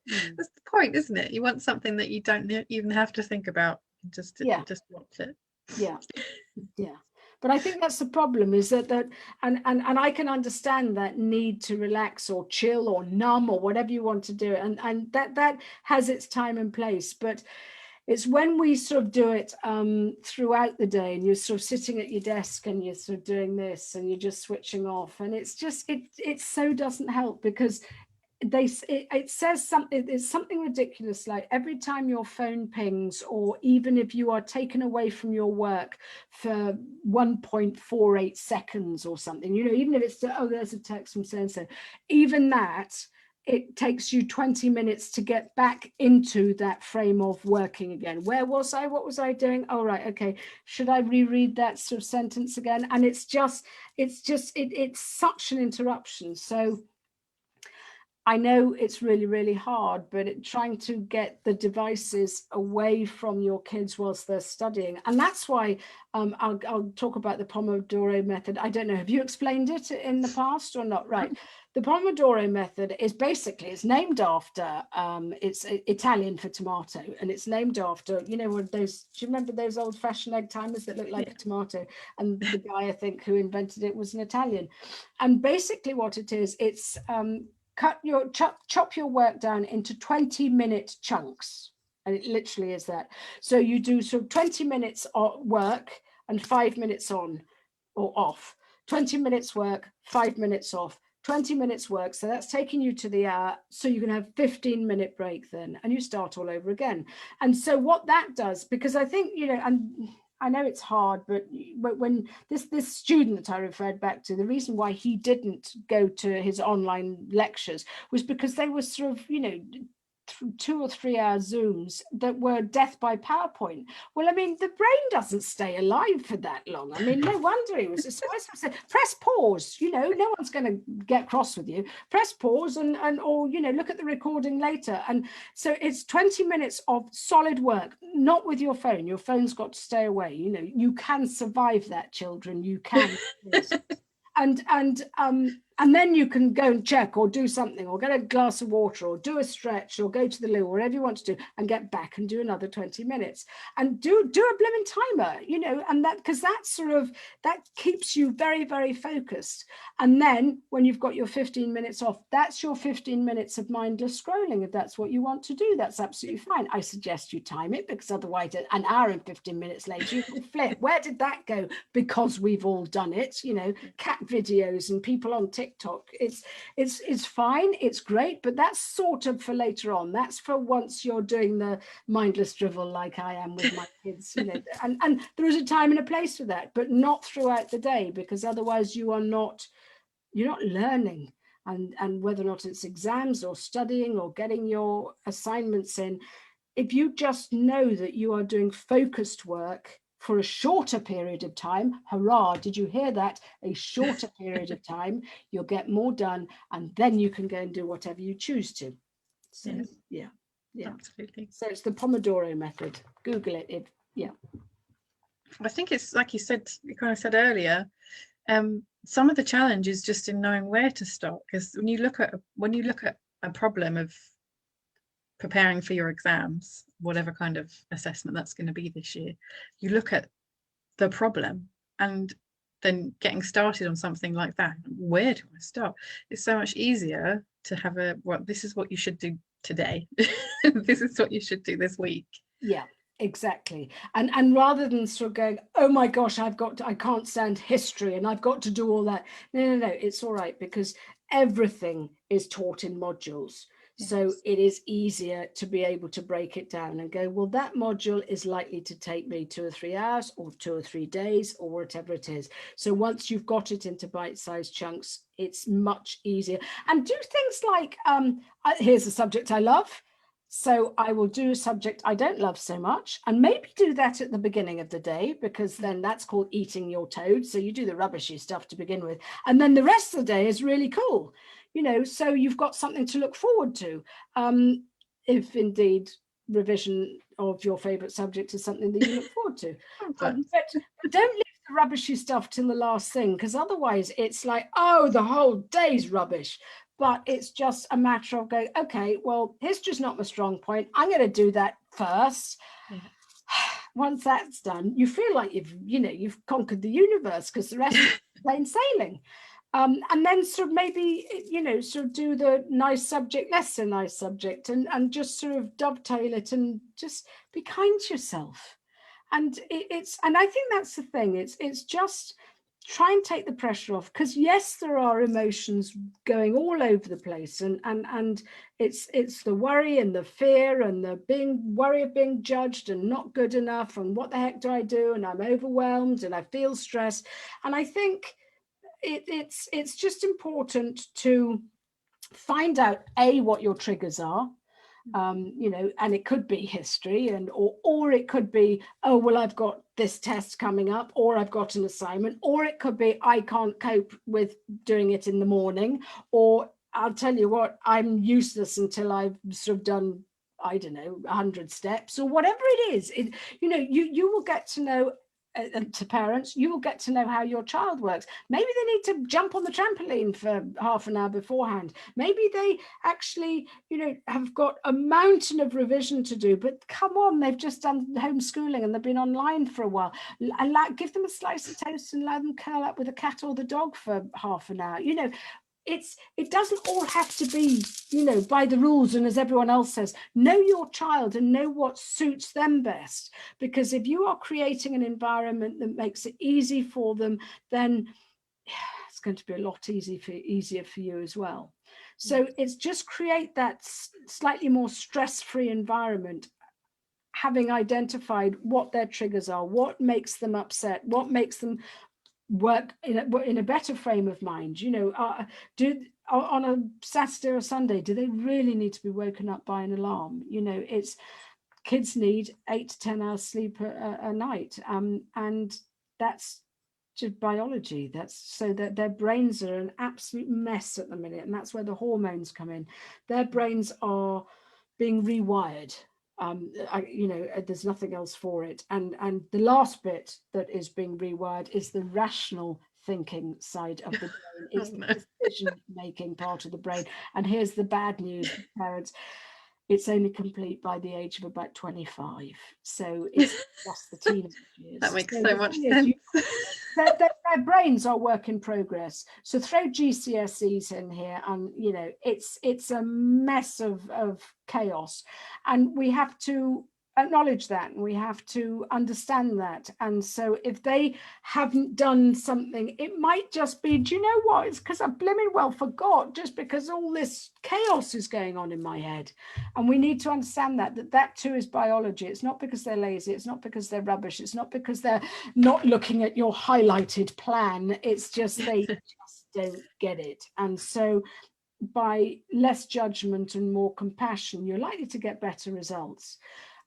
the point, isn't it? You want something that you don't even have to think about, just watch it. Yeah. But I think that's the problem, is that and I can understand that need to relax or chill or numb or whatever you want to do, and that has its time and place. But it's when we sort of do it throughout the day, and you're sort of sitting at your desk and you're sort of doing this and you're just switching off, and it's just it so doesn't help, because it says something, it's something ridiculous, like every time your phone pings, or even if you are taken away from your work for 1.48 seconds or something, even if it's, there's a text from so-and-so, even that, it takes you 20 minutes to get back into that frame of working again. Where was I? What was I doing? Oh, right. Okay. Should I reread that sort of sentence again? And it's such an interruption. So I know it's really, really hard, but trying to get the devices away from your kids whilst they're studying. And that's why I'll talk about the Pomodoro method. I don't know, have you explained it in the past or not? Right. The Pomodoro method is basically, it's named after, it's Italian for tomato, and it's named after, you know, those, do you remember those old fashioned egg timers that look like a tomato? And the guy, I think, who invented it was an Italian. And basically what it is, it's chop your work down into 20-minute chunks. And it literally is that. So you do sort of 20 minutes work and 5 minutes on or off. 20 minutes work, 5 minutes off. 20 minutes work, so that's taking you to the hour, so you can have 15-minute break then, and you start all over again. And so what that does, because I think, you know, and I know it's hard, but when this student that I referred back to, the reason why he didn't go to his online lectures was because they were sort of, you know, 2 or 3 hour Zooms that were death by PowerPoint. Well, I mean, the brain doesn't stay alive for that long. I mean, no wonder he was. So I said, press pause. You know, no one's going to get cross with you. Press pause and or, you know, look at the recording later. And so it's 20 minutes of solid work, not with your phone. Your phone's got to stay away. You know, you can survive that, children. You can. And then you can go and check or do something or get a glass of water or do a stretch or go to the loo, whatever you want to do, and get back and do another 20 minutes and do a blimmin' timer, you know, and that, because that's sort of, that keeps you very, very focused. And then when you've got your 15 minutes off, that's your 15 minutes of mindless scrolling. If that's what you want to do, that's absolutely fine. I suggest you time it, because otherwise an hour and 15 minutes later you can flip. Where did that go? Because we've all done it, you know, cat videos and people on TikTok. It's fine, it's great, but that's sort of for later on. That's for once you're doing the mindless drivel like I am with my kids, you know, and there is a time and a place for that, but not throughout the day, because otherwise you're not learning. And whether or not it's exams or studying or getting your assignments in, if you just know that you are doing focused work for a shorter period of time, hurrah, did you hear that? A shorter period of time, you'll get more done, and then you can go and do whatever you choose to. So yeah, absolutely. So it's the Pomodoro method. Google it. I think it's like you kind of said earlier, some of the challenge is just in knowing where to start, because when you look at a problem of preparing for your exams, whatever kind of assessment that's going to be this year, you look at the problem and then getting started on something like that. Where do I start? It's so much easier to have this is what you should do today. This is what you should do this week. Yeah, exactly. And rather than sort of going, oh my gosh, I can't stand history and I've got to do all that. No, it's all right, because everything is taught in modules. So it is easier to be able to break it down and go, well, that module is likely to take me 2 or 3 hours or 2 or 3 days or whatever it is. So once you've got it into bite-sized chunks, it's much easier. And do things like, here's a subject I love, so I will do a subject I don't love so much, and maybe do that at the beginning of the day, because then that's called eating your toad. So you do the rubbishy stuff to begin with, and then the rest of the day is really cool. You know, so you've got something to look forward to, if indeed revision of your favorite subject is something that you look forward to. But don't leave the rubbishy stuff till the last thing, because otherwise it's like, oh, the whole day's rubbish. But it's just a matter of going, okay, well, history's not my strong point. I'm going to do that first. Yeah. Once that's done, you feel like you've conquered the universe, because the rest is plain sailing. And then sort of maybe, sort of do the nice subject, less so nice subject, and just sort of dovetail it and just be kind to yourself. And and I think that's the thing. It's just try and take the pressure off, because yes, there are emotions going all over the place, and it's the worry and the fear and the worry of being judged and not good enough, and what the heck do I do, and I'm overwhelmed and I feel stressed. And I think it's just important to find out what your triggers are, and it could be history, or it could be, oh well, I've got this test coming up, or I've got an assignment, or it could be I can't cope with doing it in the morning, or I'll tell you what, I'm useless until I've sort of done, I don't know, 100 steps or whatever it is. You will get to know, to parents, you will get to know how your child works. Maybe they need to jump on the trampoline for half an hour beforehand. Maybe they actually, have got a mountain of revision to do, but come on, they've just done homeschooling and they've been online for a while. And give them a slice of toast and let them curl up with a cat or the dog for half an hour. It doesn't all have to be, by the rules and as everyone else says. Know your child and know what suits them best, because if you are creating an environment that makes it easy for them, then it's going to be a lot easier for you as well. So it's just create that slightly more stress-free environment, having identified what their triggers are, what makes them upset, what makes them work in a better frame of mind. On a Saturday or Sunday, do they really need to be woken up by an alarm? It's kids need 8 to 10 hours sleep a night, and that's just biology. That's so that their brains are an absolute mess at the minute, and that's where the hormones come in. Their brains are being rewired. There's nothing else for it. And the last bit that is being rewired is the rational thinking side of the brain. It's the decision-making part of the brain. And here's the bad news, parents. It's only complete by the age of about 25. So it's just the teenage years. That makes so much sense. Their brains are work in progress. So throw GCSEs in here, and it's a mess of chaos, and we have to acknowledge that, and we have to understand that. And so if they haven't done something, it might just be, do you know what, it's because I blooming well forgot, just because all this chaos is going on in my head. And we need to understand that too is biology. It's not because they're lazy, it's not because they're rubbish, it's not because they're not looking at your highlighted plan, it's just they just don't get it. And so by less judgment and more compassion, you're likely to get better results.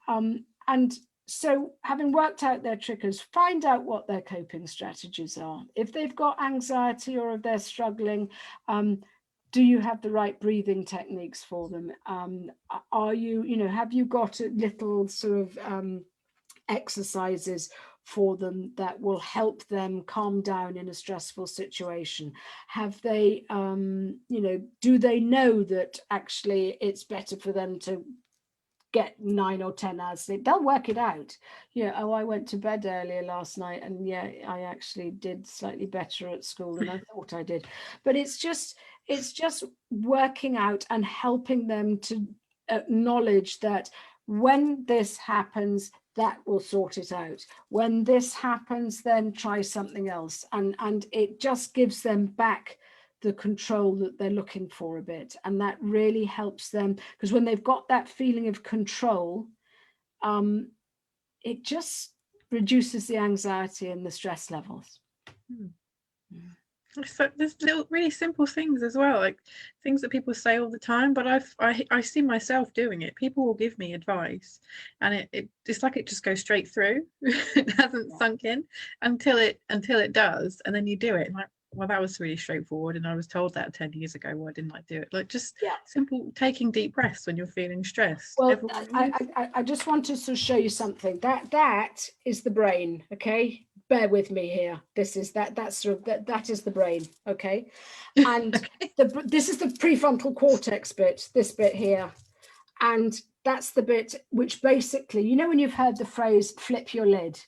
And so having worked out their triggers, find out what their coping strategies are. If they've got anxiety or if they're struggling, do you have the right breathing techniques for them? Are you, have you got a little sort of exercises for them that will help them calm down in a stressful situation? Have they, do they know that actually it's better for them to get 9 or 10 hours sleep? They'll work it out. I went to bed earlier last night, and I actually did slightly better at school than I thought I did. But it's just working out and helping them to acknowledge that when this happens, that will sort it out. When this happens, then try something else. And it just gives them back the control that they're looking for a bit, and that really helps them, because when they've got that feeling of control, it just reduces the anxiety and the stress levels. So there's little really simple things as well, like things that people say all the time, but I see myself doing it. People will give me advice, and it's like it just goes straight through. It hasn't sunk in until it does, and then you do it, and like, well, that was really straightforward, and I was told that 10 years ago. Why didn't I do it? Like, just simple taking deep breaths when you're feeling stressed. Well, I just want to sort of show you something. That is the brain, okay? Bear with me here. This is that is the brain, okay? And this is the prefrontal cortex bit, this bit here. And that's the bit which basically, when you've heard the phrase flip your lid,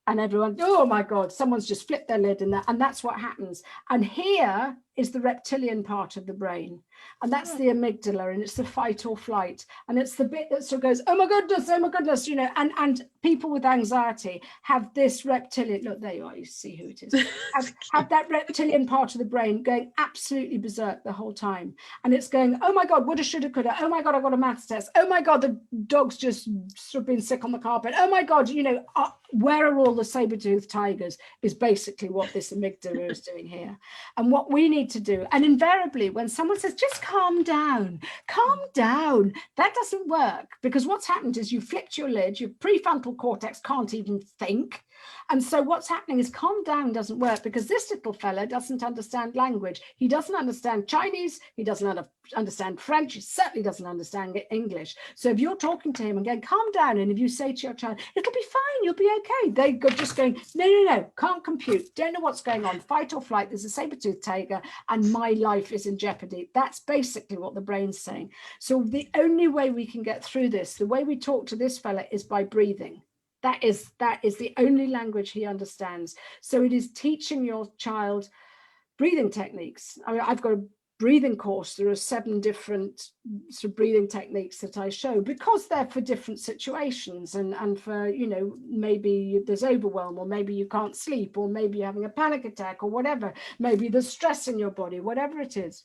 and everyone, oh my God, someone's just flipped their lid, and that's what happens. And here is the reptilian part of the brain, and that's the amygdala, and it's the fight or flight, and it's the bit that sort of goes, oh my goodness, and people with anxiety have this reptilian, look, there you are, you see who it is, have that reptilian part of the brain going absolutely berserk the whole time, and it's going, oh my God, woulda, shoulda, coulda, oh my God, I got a maths test, oh my God, the dog's just sort of been sick on the carpet, oh my God, where are all the saber-toothed tigers, is basically what this amygdala is doing here. And what we need to do, and invariably when someone says just calm down, that doesn't work, because what's happened is you flipped your lid, your prefrontal cortex can't even think, And so what's happening is calm down doesn't work, because this little fella doesn't understand language. He doesn't understand Chinese. He doesn't understand French. He certainly doesn't understand English. So if you're talking to him and going, calm down, and if you say to your child, it'll be fine, you'll be okay, they go just going, no, no, no, can't compute, don't know what's going on, fight or flight, there's a saber-toothed tiger, and my life is in jeopardy. That's basically what the brain's saying. So the only way we can get through this, the way we talk to this fella, is by breathing. That is the only language he understands. So it is teaching your child breathing techniques. I mean, I've got a breathing course. There are 7 different sort of breathing techniques that I show, because they're for different situations, and for, you know, maybe there's overwhelm, or maybe you can't sleep, or maybe you're having a panic attack, or whatever, maybe there's stress in your body, whatever it is.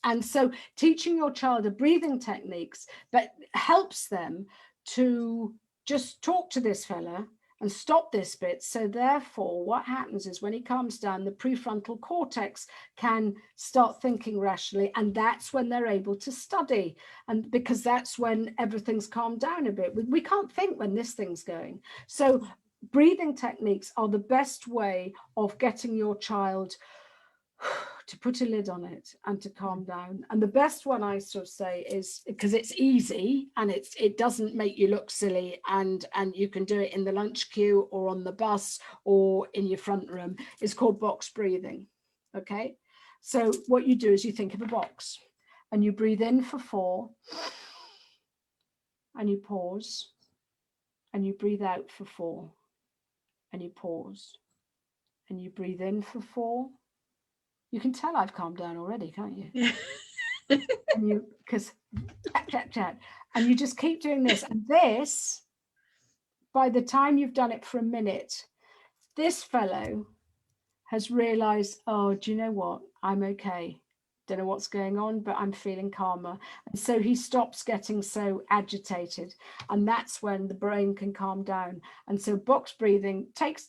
And so teaching your child a breathing techniques that helps them to just talk to this fella and stop this bit. So therefore, what happens is when he calms down, the prefrontal cortex can start thinking rationally, and that's when they're able to study. And because that's when everything's calmed down a bit. We can't think when this thing's going. So breathing techniques are the best way of getting your child to put a lid on it and to calm down. And the best one, I sort of say, is, because it's easy and it doesn't make you look silly, and you can do it in the lunch queue or on the bus or in your front room, is called box breathing. Okay, so what you do is you think of a box and you breathe in for 4 and you pause, and you breathe out for 4 and you pause, and you breathe in for 4. You can tell I've calmed down already, can't you? Yeah. And you, because chat, and you just keep doing this. And this, by the time you've done it for a minute, this fellow has realized, oh, do you know what? I'm okay. Don't know what's going on, but I'm feeling calmer. And so he stops getting so agitated. And that's when the brain can calm down. And so box breathing takes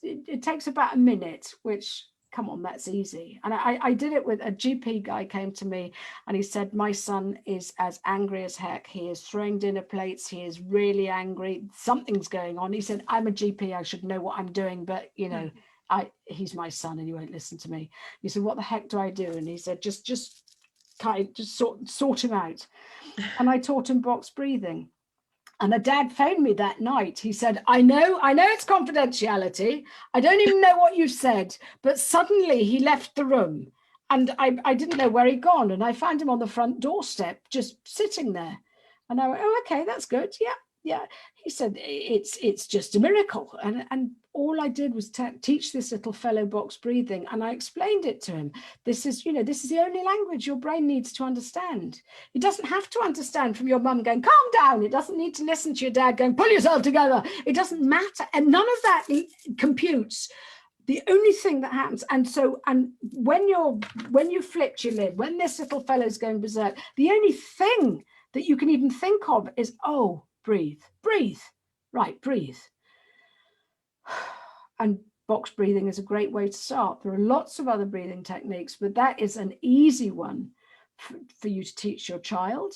about a minute, which, come on, that's easy. And I did it with a GP guy came to me and he said, my son is as angry as heck. He is throwing dinner plates. He is really angry. Something's going on. He said, I'm a GP. I should know what I'm doing. But, you know, he's my son and he won't listen to me. He said, what the heck do I do? And he said, just sort him out. And I taught him box breathing. And the dad phoned me that night. He said, I know it's confidentiality. I don't even know what you said, but suddenly he left the room and I didn't know where he'd gone. And I found him on the front doorstep, just sitting there. And I went, oh, okay, that's good. Yeah. He said, it's just a miracle. And all I did was teach this little fellow box breathing. And I explained it to him. This is the only language your brain needs to understand. It doesn't have to understand from your mum going, calm down. It doesn't need to listen to your dad going, pull yourself together. It doesn't matter. And none of that computes. The only thing that happens, and when you flipped your lid, when this little fellow's going berserk, the only thing that you can even think of is, oh, breathe, right, breathe. And box breathing is a great way to start. There are lots of other breathing techniques, but that is an easy one for you to teach your child,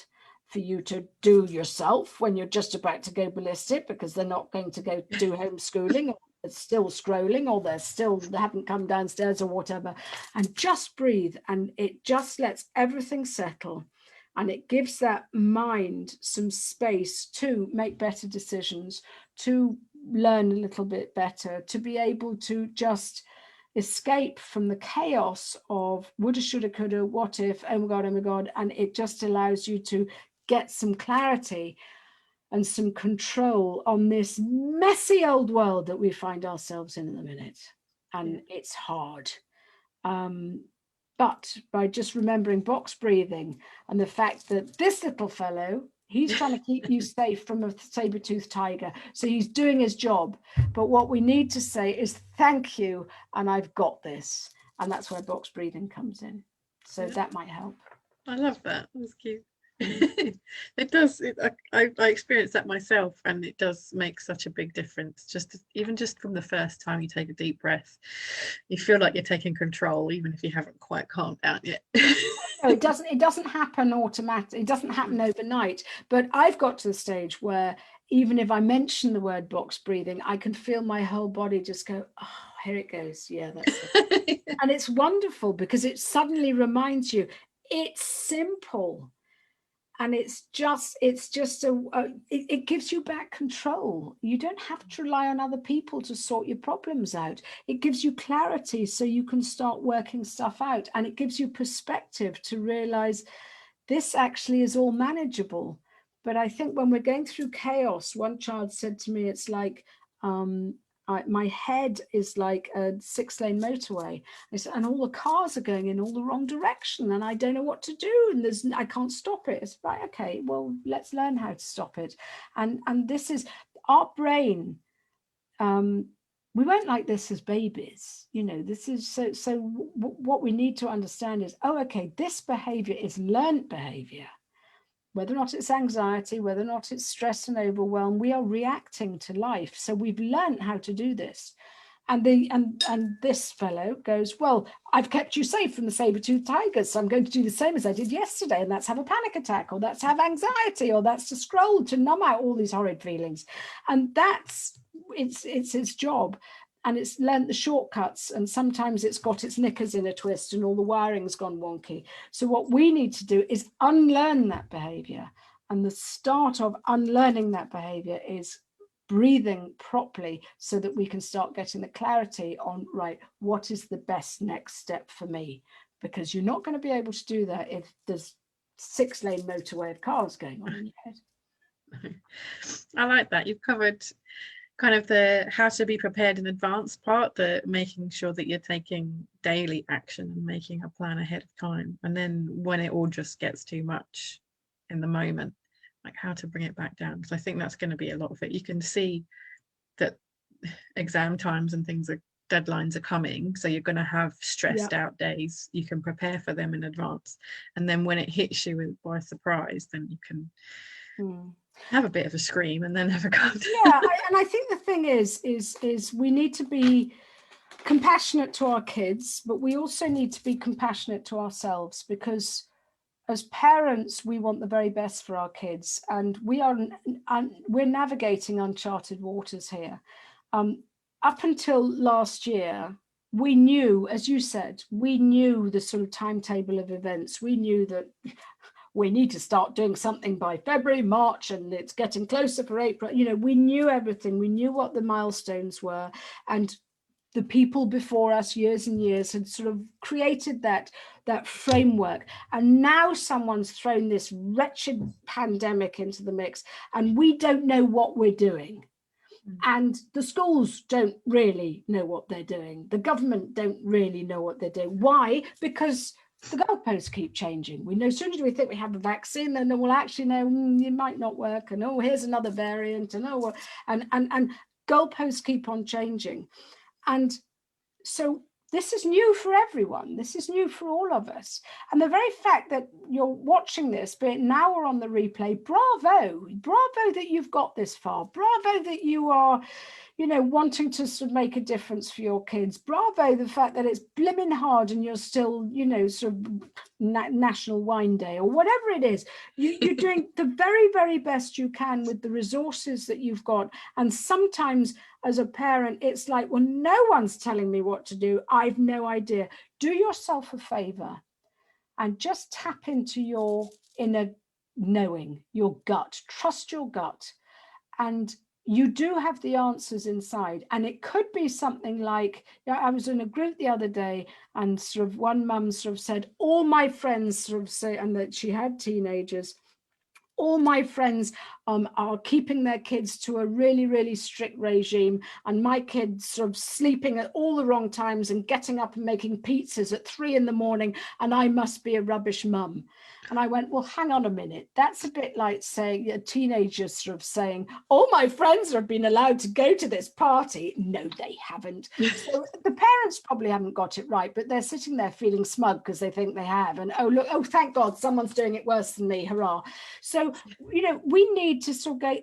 for you to do yourself when you're just about to go ballistic, because they're not going to go do homeschooling, or they're still scrolling, or they haven't come downstairs or whatever. And just breathe, and it just lets everything settle. And it gives that mind some space to make better decisions, to learn a little bit better, to be able to just escape from the chaos of woulda, shoulda, coulda, what if, oh my God. And it just allows you to get some clarity and some control on this messy old world that we find ourselves in the minute. And it's hard. But by just remembering box breathing and the fact that this little fellow, he's trying to keep you safe from a saber-toothed tiger. So he's doing his job. But what we need to say is thank you, and I've got this. And that's where box breathing comes in. So that might help. I love that. That's cute. It does. I experienced that myself, and it does make such a big difference. Even just from the first time you take a deep breath, you feel like you're taking control, even if you haven't quite calmed down yet. No, it doesn't happen automatically. It doesn't happen overnight. But I've got to the stage where even if I mention the word box breathing, I can feel my whole body just go, oh, here it goes. Yeah, that's it. And it's wonderful because it suddenly reminds you it's simple. And it gives you back control. You don't have to rely on other people to sort your problems out. It gives you clarity so you can start working stuff out. And it gives you perspective to realize this actually is all manageable. But I think when we're going through chaos, one child said to me, it's like, my head is like a 6-lane motorway. I said, and all the cars are going in all the wrong direction, and I don't know what to do, and I can't stop it. It's like, okay, well, let's learn how to stop it. And this is our brain. We weren't like this as babies, this is so what we need to understand is, oh, okay, this behavior is learned behavior. Whether or not it's anxiety, whether or not it's stress and overwhelm, we are reacting to life. So we've learned how to do this. And this fellow goes, well, I've kept you safe from the saber-toothed tigers, so I'm going to do the same as I did yesterday, and that's have a panic attack, or that's have anxiety, or that's to scroll to numb out all these horrid feelings. And it's his job. And it's learned the shortcuts, and sometimes it's got its knickers in a twist and all the wiring's gone wonky. So what we need to do is unlearn that behavior. And the start of unlearning that behavior is breathing properly so that we can start getting the clarity on, right, what is the best next step for me? Because you're not going to be able to do that if there's 6-lane motorway of cars going on in your head. I like that. You've covered kind of the how to be prepared in advance part, the making sure that you're taking daily action and making a plan ahead of time. And then when it all just gets too much in the moment, like how to bring it back down. Because I think that's going to be a lot of it. You can see that exam times and things are deadlines are coming, so you're going to have stressed out days. You can prepare for them in advance, and then when it hits you by surprise, then you can have a bit of a scream and then have a go. And I think the thing is we need to be compassionate to our kids, but we also need to be compassionate to ourselves, because as parents, we want the very best for our kids, and we're navigating uncharted waters here. Up until last year, we knew, as you said, we knew the sort of timetable of events. We knew that we need to start doing something by February, March, and it's getting closer for April. We knew everything. We knew what the milestones were. And the people before us years and years had sort of created that framework. And now someone's thrown this wretched pandemic into the mix, and we don't know what we're doing. And the schools don't really know what they're doing. The government don't really know what they're doing. Why? Because the goalposts keep changing. We know as soon as we think we have a vaccine, then well, actually, no, it might not work. And oh, here's another variant. And oh, and goalposts keep on changing. And so this is new for everyone. This is new for all of us. And the very fact that you're watching this, be it now or on the replay, bravo that you've got this far. Bravo that you are, wanting to sort of make a difference for your kids. Bravo the fact that it's blimmin' hard and you're still, sort of National Wine Day or whatever it is. You're doing the very, very best you can with the resources that you've got. And sometimes as a parent, it's like, well, no one's telling me what to do. I've no idea. Do yourself a favor and just tap into your inner knowing, your gut. Trust your gut. And you do have the answers inside. And it could be something like, I was in a group the other day, and sort of one mum sort of said, all my friends sort of say, and that she had teenagers, all my friends are keeping their kids to a really, really strict regime, and my kids sort of sleeping at all the wrong times and getting up and making pizzas at 3 a.m, and I must be a rubbish mum. And I went, well, hang on a minute. That's a bit like saying a teenager sort of saying, all my friends have been allowed to go to this party. No, they haven't. So the parents probably haven't got it right, but they're sitting there feeling smug because they think they have. And oh, look, oh, thank God, someone's doing it worse than me. Hurrah. So, we need to sort of go.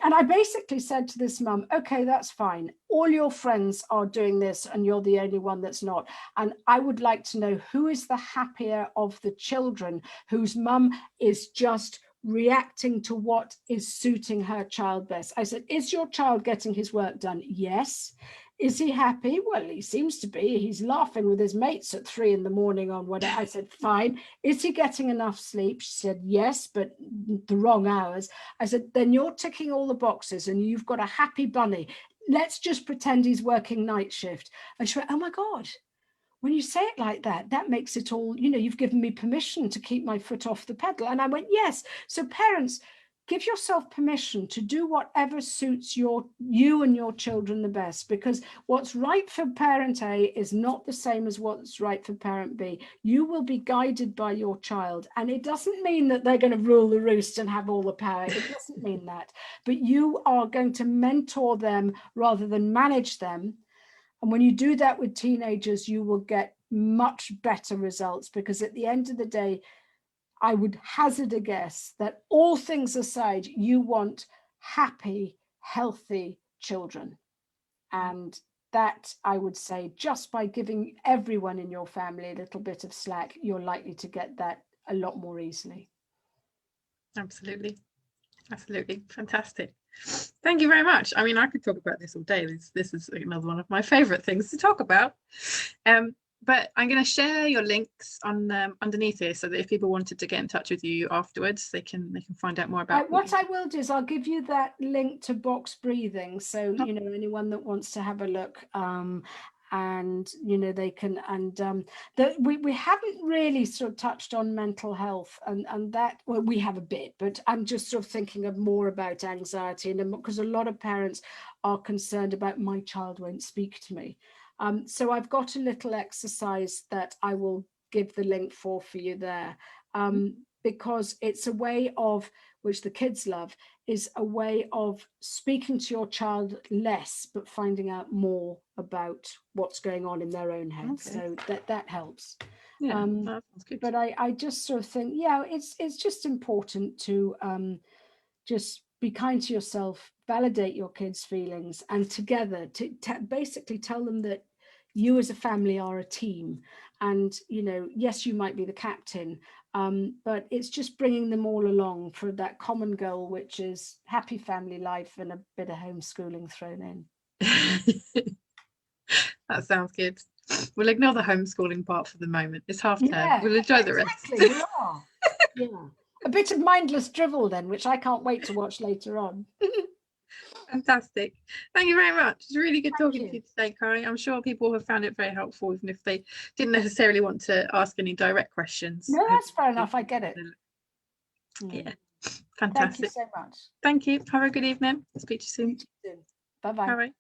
And I basically said to this mum, okay, that's fine. All your friends are doing this and you're the only one that's not. And I would like to know who is the happier of the children whose mum is just reacting to what is suiting her child best. I said, is your child getting his work done? Yes. Is he happy? Well, he seems to be. He's laughing with his mates at 3 in the morning on whatever. I said, fine. Is he getting enough sleep? She said, yes, but the wrong hours. I said, then you're ticking all the boxes and you've got a happy bunny. Let's just pretend he's working night shift. And she went, oh my God, when you say it like that, that makes it all, you know, you've given me permission to keep my foot off the pedal. And I went, yes. So parents, give yourself permission to do whatever suits you and your children the best, because what's right for parent A is not the same as what's right for parent B. You will be guided by your child. And it doesn't mean that they're going to rule the roost and have all the power. It doesn't mean that. But you are going to mentor them rather than manage them. And when you do that with teenagers, you will get much better results, because at the end of the day, I would hazard a guess that all things aside, you want happy, healthy children. And that, I would say, just by giving everyone in your family a little bit of slack, you're likely to get that a lot more easily. Absolutely. Absolutely. Fantastic. Thank you very much. I mean, I could talk about this all day. This is another one of my favorite things to talk about. But I'm going to share your links on underneath here, so that if people wanted to get in touch with you afterwards, they can find out more about what I will do is I'll give you that link to box breathing, so you know, anyone that wants to have a look, and you know, they can. And we haven't really sort of touched on mental health, and that, well, we have a bit, but I'm just sort of thinking of more about anxiety, and because a lot of parents are concerned about, my child won't speak to me. So I've got a little exercise that I will give the link for you there, because it's a way of, which the kids love, is a way of speaking to your child less, but finding out more about what's going on in their own head. Okay. So that helps. Yeah, that sounds good. But I just sort of think, yeah, it's just important to just be kind to yourself, validate your kids' feelings, and together to basically tell them that you as a family are a team. And, you know, yes, you might be the captain, but it's just bringing them all along for that common goal, which is happy family life and a bit of homeschooling thrown in. That sounds good. We'll ignore the homeschooling part for the moment. It's half term. We'll enjoy the rest. We are. Yeah. A bit of mindless drivel then, which I can't wait to watch later on. Fantastic. Thank you very much. It's really good talking to you today, Cai. I'm sure people have found it very helpful, even if they didn't necessarily want to ask any direct questions. No, that's fair enough. I get it. Yeah. Fantastic. Thank you so much. Thank you. Have a good evening. Speak to you soon. Bye-bye. All right.